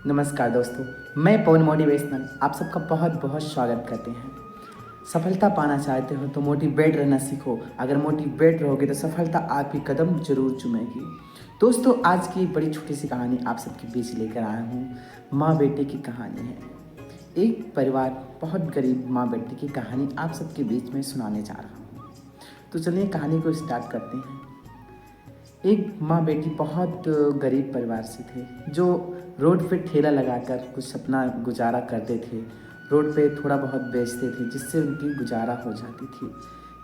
नमस्कार दोस्तों, मैं पवन मोटिवेशनल आप सबका बहुत बहुत स्वागत करते हैं। सफलता पाना चाहते हो तो मोटिवेट रहना सीखो। अगर मोटिवेट रहोगे तो सफलता आपकी कदम जरूर चूमेगी। दोस्तों, आज की एक बड़ी छोटी सी कहानी आप सबके बीच लेकर आया हूँ। माँ बेटे की कहानी है। एक परिवार, बहुत गरीब माँ बेटे की कहानी आप सबके बीच में सुनाने जा रहा हूँ। तो चलिए कहानी को स्टार्ट करते हैं। एक माँ बेटी बहुत गरीब परिवार से थे, जो रोड पे ठेला लगाकर कुछ अपना गुजारा करते थे। रोड पे थोड़ा बहुत बेचते थे जिससे उनकी गुजारा हो जाती थी।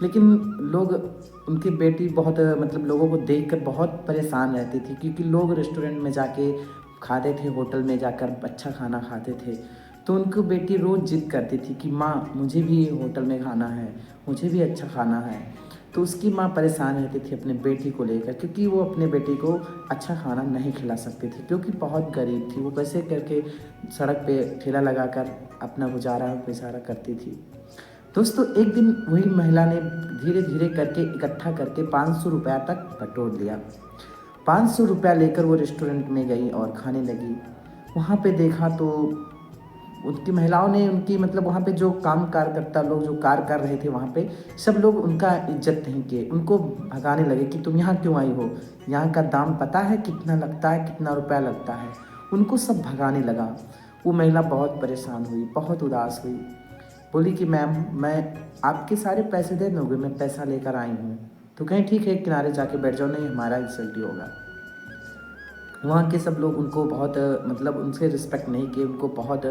लेकिन लोग, उनकी बेटी बहुत लोगों को देखकर बहुत परेशान रहती थी, क्योंकि लोग रेस्टोरेंट में जाके खाते थे, होटल में जाकर अच्छा खाना खाते थे। तो उनको बेटी रोज़ जिद करती थी कि माँ मुझे भी होटल में खाना है, मुझे भी अच्छा खाना है। तो उसकी माँ परेशान रहती थी अपने बेटी को लेकर, क्योंकि वो अपने बेटी को अच्छा खाना नहीं खिला सकती थी, क्योंकि बहुत गरीब थी। वो कैसे करके सड़क पे ठेला लगाकर अपना गुजारा बेचारा करती थी। दोस्तों, एक दिन वही महिला ने धीरे धीरे करके इकट्ठा करके 500 रुपया तक बटोर लिया। 500 रुपया लेकर वो रेस्टोरेंट में गई और खाने लगी। वहाँ पे देखा तो उनकी महिलाओं ने, उनकी वहाँ पे जो काम कार्यकर्ता लोग जो कार्य कर रहे थे वहाँ पे, सब लोग उनका इज्जत नहीं किए। उनको भगाने लगे कि तुम यहाँ क्यों आई हो, यहाँ का दाम पता है कितना लगता है, कितना रुपया लगता है। उनको सब भगाने लगा। वो महिला बहुत परेशान हुई, बहुत उदास हुई। बोली कि मैम, मैं आपके सारे पैसे दे दूँगी, मैं पैसा लेकर आई हूँ। तो कहीं ठीक है, किनारे जाके बैठ जाओ, नहीं हमारा इंसल्ट ही होगा। वहाँ के सब लोग उनको बहुत उनसे रिस्पेक्ट नहीं किए, उनको बहुत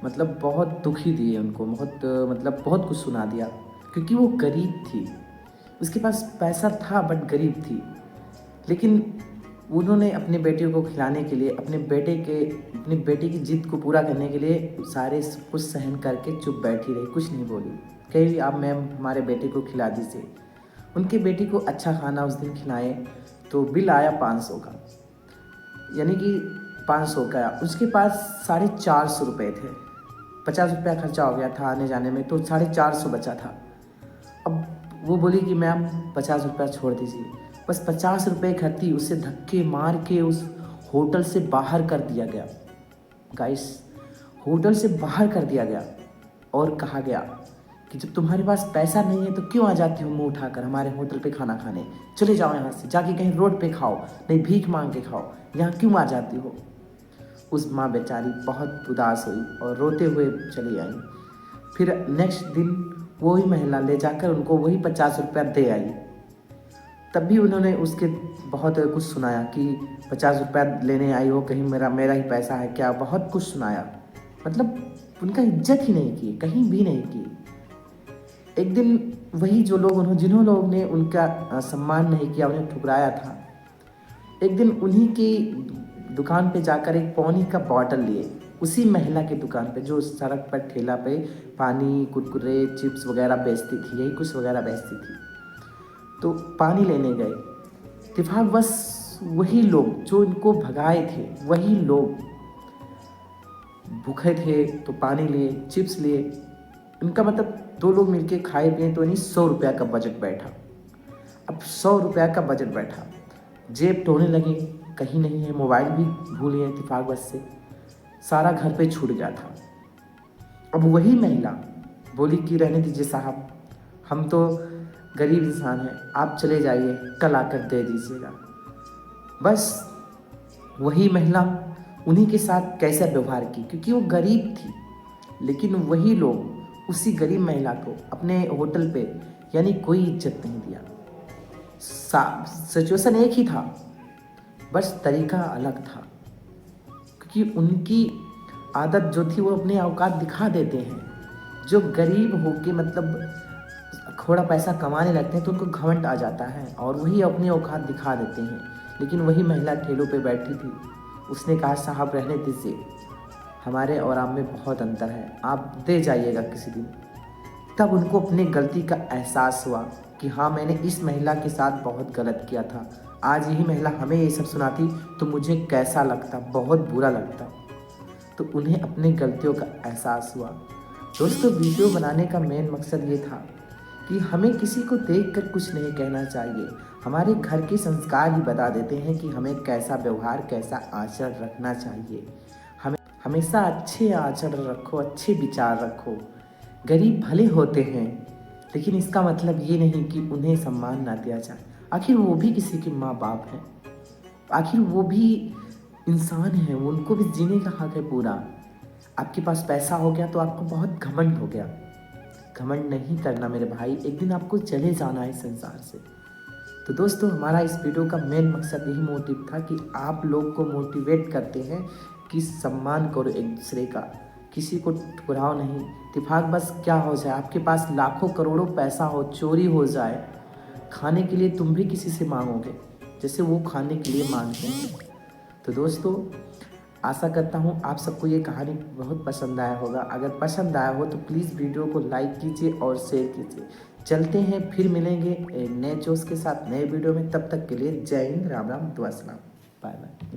बहुत दुखी दिए, उनको बहुत कुछ सुना दिया, क्योंकि वो गरीब थी। उसके पास पैसा था बट गरीब थी। लेकिन उन्होंने अपने बेटियों को खिलाने के लिए, अपने बेटे की जिद को पूरा करने के लिए सारे कुछ सहन करके चुप बैठी रही, कुछ नहीं बोली। कही आप मैम हमारे बेटे को खिला दीजिए। उनके बेटी को अच्छा खाना उस दिन खिलाए तो बिल आया 500 का, यानी कि 500 का। उसके पास 450 रुपये थे। 50 रुपया खर्चा हो गया था आने जाने में, तो 450 बचा था। अब वो बोली कि मैम 50 रुपया छोड़ दीजिए। बस 50 रुपये खर्ची, उसे धक्के मार के उस होटल से बाहर कर दिया गया। गाइस, होटल से बाहर कर दिया गया और कहा गया कि जब तुम्हारे पास पैसा नहीं है तो क्यों आ जाती हो मुंह उठाकर हमारे होटल पे खाना खाने। चले जाओ यहाँ से, जाके कहीं रोड पे खाओ, नहीं भीख मांग के खाओ, यहाँ क्यों आ जाती हो। उस माँ बेचारी बहुत उदास हुई और रोते हुए चली आई। फिर नेक्स्ट दिन वही महिला ले जाकर उनको वही 50 रुपया दे आई। तब भी उन्होंने उसके बहुत कुछ सुनाया कि 50 रुपया लेने आई हो, कहीं मेरा ही पैसा है क्या, बहुत कुछ सुनाया। उनका इज्जत ही नहीं की, कहीं भी नहीं की। एक दिन वही जो लोग, जिन्हों लोगों ने उनका सम्मान नहीं किया, उन्हें ठुकराया था, एक दिन उन्हीं की दुकान पे जाकर एक पानी का बॉटल लिए। उसी महिला की दुकान पे, जो सड़क पर ठेला पे पानी, कुरकुरे, चिप्स वगैरह बेचती थी, यही कुछ वगैरह बेचती थी। तो पानी लेने गए। इत्तेफाक बस वही लोग जो इनको भगाए थे, वही लोग भूखे थे तो पानी लिए, चिप्स लिए। इनका दो लोग मिलके खाए पिए तो नहीं 100 रुपया का बजट बैठा। अब 100 रुपया का बजट बैठा, जेब टोने लगे, कहीं नहीं है, मोबाइल भी भूल गए इत्तेफाक बस से, सारा घर पे छूट गया था। अब वही महिला बोली कि रहने दीजिए साहब, हम तो गरीब इंसान हैं, आप चले जाइए, कल आकर दे दीजिएगा। बस वही महिला उन्हीं के साथ कैसा व्यवहार की, क्योंकि वो गरीब थी। लेकिन वही लोग उसी गरीब महिला को अपने होटल पे यानी कोई इज्जत नहीं दिया। सिचुएशन एक ही था, बस तरीका अलग था, क्योंकि उनकी आदत जो थी वो अपने औकात दिखा देते हैं। जो गरीब होके थोड़ा पैसा कमाने लगते हैं तो उनको घमंड आ जाता है और वही अपनी औकात दिखा देते हैं। लेकिन वही महिला ठेलों पे बैठी थी, उसने कहा साहब रहने दीजिए, हमारे और आप में बहुत अंतर है, आप दे जाइएगा किसी दिन। तब उनको अपनी गलती का एहसास हुआ कि हाँ, मैंने इस महिला के साथ बहुत गलत किया था। आज यही महिला हमें ये सब सुनाती तो मुझे कैसा लगता, बहुत बुरा लगता। तो उन्हें अपनी गलतियों का एहसास हुआ। दोस्तों, वीडियो बनाने का मेन मकसद ये था कि हमें किसी को देखकर कुछ नहीं कहना चाहिए। हमारे घर के संस्कार ही बता देते हैं कि हमें कैसा व्यवहार, कैसा आचरण रखना चाहिए। हमेशा अच्छे आचरण रखो, अच्छे विचार रखो। गरीब भले होते हैं, लेकिन इसका मतलब ये नहीं कि उन्हें सम्मान ना दिया जाए। आखिर वो भी किसी के माँ बाप हैं, आखिर वो भी इंसान हैं, उनको भी जीने का हक है पूरा। आपके पास पैसा हो गया तो आपको बहुत घमंड हो गया। घमंड नहीं करना मेरे भाई, एक दिन आपको चले जाना है इस संसार से। तो दोस्तों, हमारा इस वीडियो का मेन मकसद यही मोटिव था कि आप लोग को मोटिवेट करते हैं कि सम्मान करो एक दूसरे का, किसी को ठुकराओ नहीं। इत्तेफाक बस क्या हो जाए, आपके पास लाखों करोड़ों पैसा हो, चोरी हो जाए, खाने के लिए तुम भी किसी से मांगोगे जैसे वो खाने के लिए मांगते हैं। तो दोस्तों, आशा करता हूँ आप सबको ये कहानी बहुत पसंद आया होगा। अगर पसंद आया हो तो प्लीज़ वीडियो को लाइक कीजिए और शेयर कीजिए। चलते हैं, फिर मिलेंगे एक नए जोश के साथ नए वीडियो में। तब तक के लिए जय हिंद, राम राम, दुआ सलाम, बाय बाय।